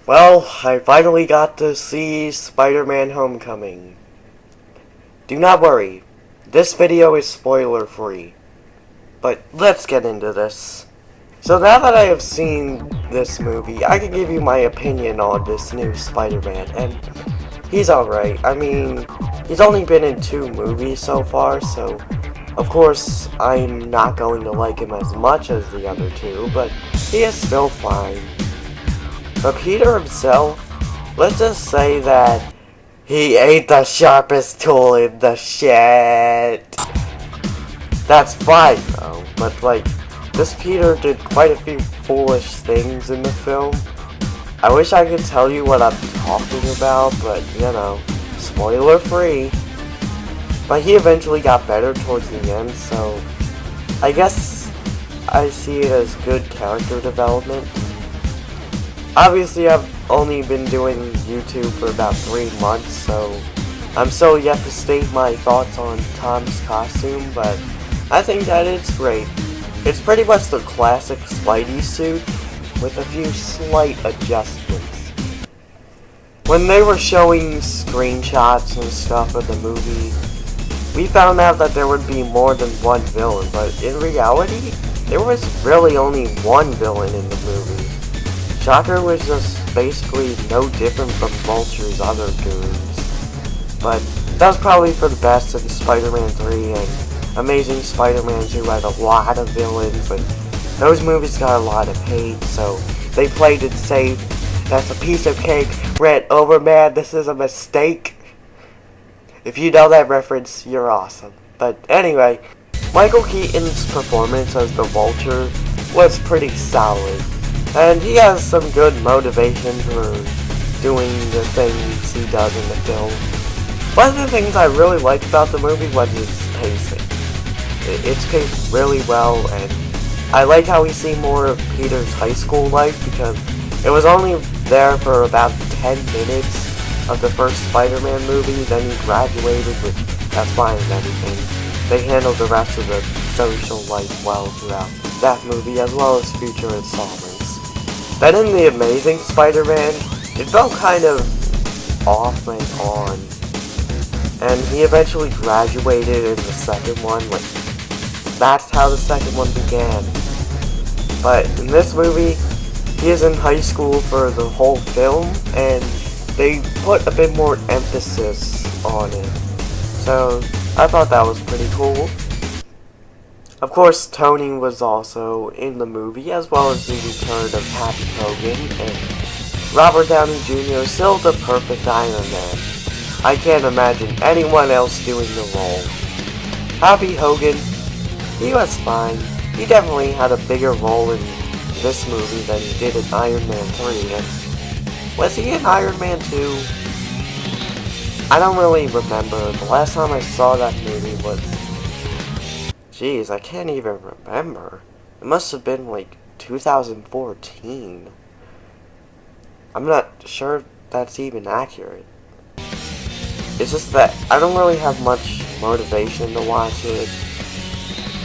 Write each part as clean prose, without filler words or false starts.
Well, I finally got to see Spider-Man Homecoming. Do not worry, this video is spoiler free. But let's get into this. So now that I have seen this movie, I can give you my opinion on this new Spider-Man, and he's alright. I mean, he's only been in 2 movies so far, so of course I'm not going to like him as much as the other 2, but he is still fine. But Peter himself, let's just say that he ain't the sharpest tool in the shed. That's fine though, but like, this Peter did quite a few foolish things in the film. I wish I could tell you what I'm talking about, but you know, spoiler free. But he eventually got better towards the end, so I guess I see it as good character development. Obviously, I've only been doing YouTube for about 3 months, so I'm still yet to state my thoughts on Tom's costume, but I think that it's great. It's pretty much the classic Spidey suit, with a few slight adjustments. When they were showing screenshots and stuff of the movie, we found out that there would be more than one villain, but in reality, there was really only one villain in the movie. Shocker was just basically no different from Vulture's other goons. But that was probably for the best of Spider-Man 3 and Amazing Spider-Man 2 had a lot of villains, but those movies got a lot of hate, so they played it safe. That's a piece of cake. Red over man, this is a mistake. If you know that reference, you're awesome. But anyway, Michael Keaton's performance as the Vulture was pretty solid. And he has some good motivation for doing the things he does in the film. One of the things I really liked about the movie was its pacing. It's paced really well, and I like how we see more of Peter's high school life because it was only there for about 10 minutes of the first Spider-Man movie, then he graduated, which that's fine and everything. They handled the rest of the social life well throughout that movie, as well as future installments. Then in The Amazing Spider-Man, it felt kind of off and on. And he eventually graduated in the second one, like, that's how the second one began. But in this movie, he is in high school for the whole film, and they put a bit more emphasis on it. So, I thought that was pretty cool. Of course, Tony was also in the movie, as well as the return of Happy Hogan, and Robert Downey Jr. is still the perfect Iron Man. I can't imagine anyone else doing the role. Happy Hogan, he was fine. He definitely had a bigger role in this movie than he did in Iron Man 3, and was he in Iron Man 2? I don't really remember. The last time I saw that movie was... Jeez, I can't even remember. It must have been like 2014. I'm not sure if that's even accurate. It's just that I don't really have much motivation to watch it.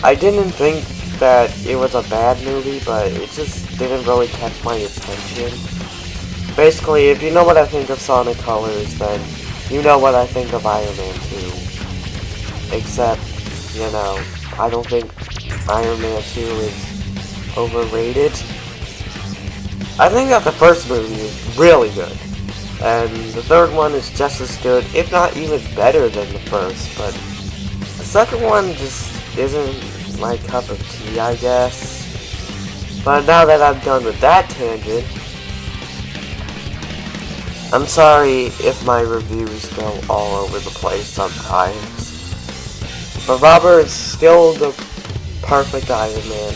I didn't think that it was a bad movie, but it just didn't really catch my attention. Basically, if you know what I think of Sonic Colors, then you know what I think of Iron Man 2. Except, you know, I don't think Iron Man 2 is overrated. I think that the first movie is really good. And the third one is just as good, if not even better than the first. But the second one just isn't my cup of tea, I guess. But now that I'm done with that tangent, I'm sorry if my reviews go all over the place sometimes. But Robert is still the perfect Iron Man,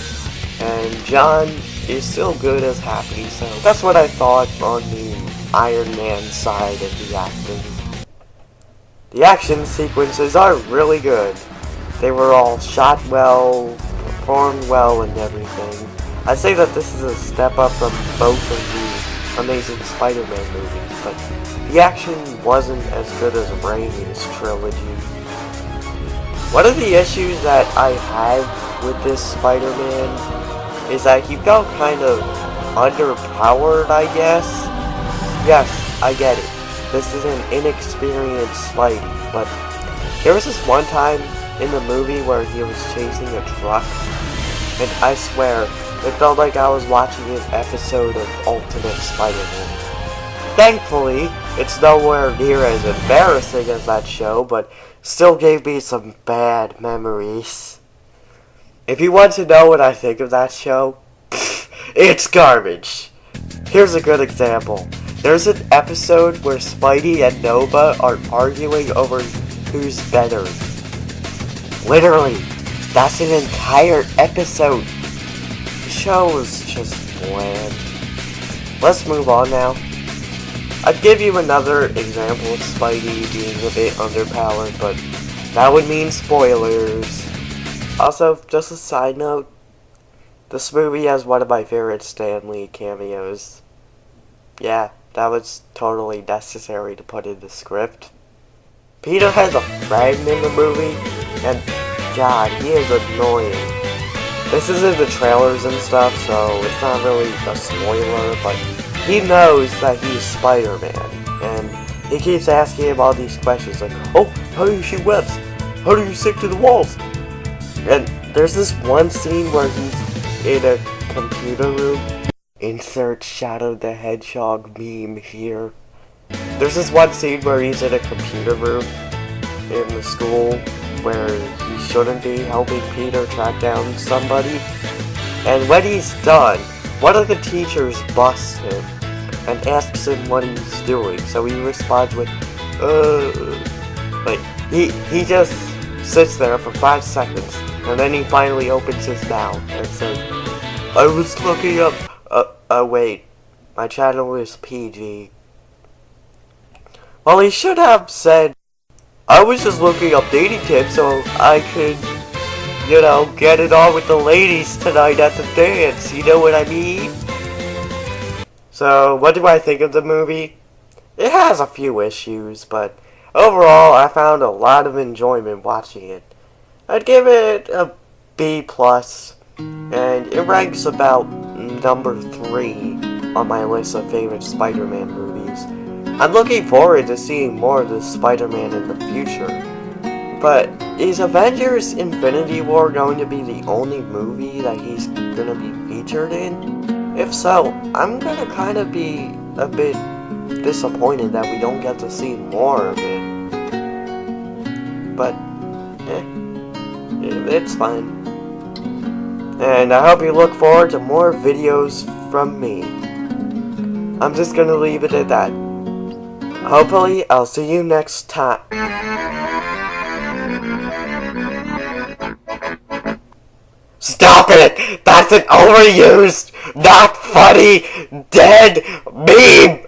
and John is still good as Happy, so that's what I thought on the Iron Man side of the acting. The action sequences are really good. They were all shot well, performed well, and everything. I'd say that this is a step up from both of the Amazing Spider-Man movies, but the action wasn't as good as Raimi's trilogy. One of the issues that I have with this Spider-Man is that he felt kind of underpowered, I guess. Yes, I get it. This is an inexperienced Spidey, but there was this one time in the movie where he was chasing a truck, and I swear, it felt like I was watching an episode of Ultimate Spider-Man. Thankfully, it's nowhere near as embarrassing as that show, but still gave me some bad memories. If you want to know what I think of that show, it's garbage. Here's a good example. There's an episode where Spidey and Nova are arguing over who's better. Literally, that's an entire episode. The show was just bland. Let's move on now. I'd give you another example of Spidey being a bit underpowered, but that would mean spoilers. Also, just a side note, this movie has one of my favorite Stan Lee cameos. Yeah, that was totally necessary to put in the script. Peter has a friend in the movie, and God, he is annoying. This is in the trailers and stuff, so it's not really a spoiler, but he knows that he's Spider-Man, and he keeps asking him all these questions like, oh, how do you shoot webs? How do you stick to the walls? And there's this one scene where he's in a computer room. Insert Shadow the Hedgehog meme here. There's this one scene where he's in a computer room in the school where he shouldn't be helping Peter track down somebody. And when he's done, one of the teachers busts him and asks him what he's doing. So he responds with, like, he just sits there for 5 seconds, and then he finally opens his mouth and says, I was looking up, wait, my channel is PG. Well, he should have said, I was just looking up dating tips so I could, you know, get it on with the ladies tonight at the dance, you know what I mean? So, what do I think of the movie? It has a few issues, but overall, I found a lot of enjoyment watching it. I'd give it a B+, and it ranks about number 3 on my list of favorite Spider-Man movies. I'm looking forward to seeing more of this Spider-Man in the future. But is Avengers Infinity War going to be the only movie that he's going to be featured in? If so, I'm going to kind of be a bit disappointed that we don't get to see more of it. But, it's fine. And I hope you look forward to more videos from me. I'm just going to leave it at that. Hopefully, I'll see you next time. Stop it! That's an overused, not funny, dead meme!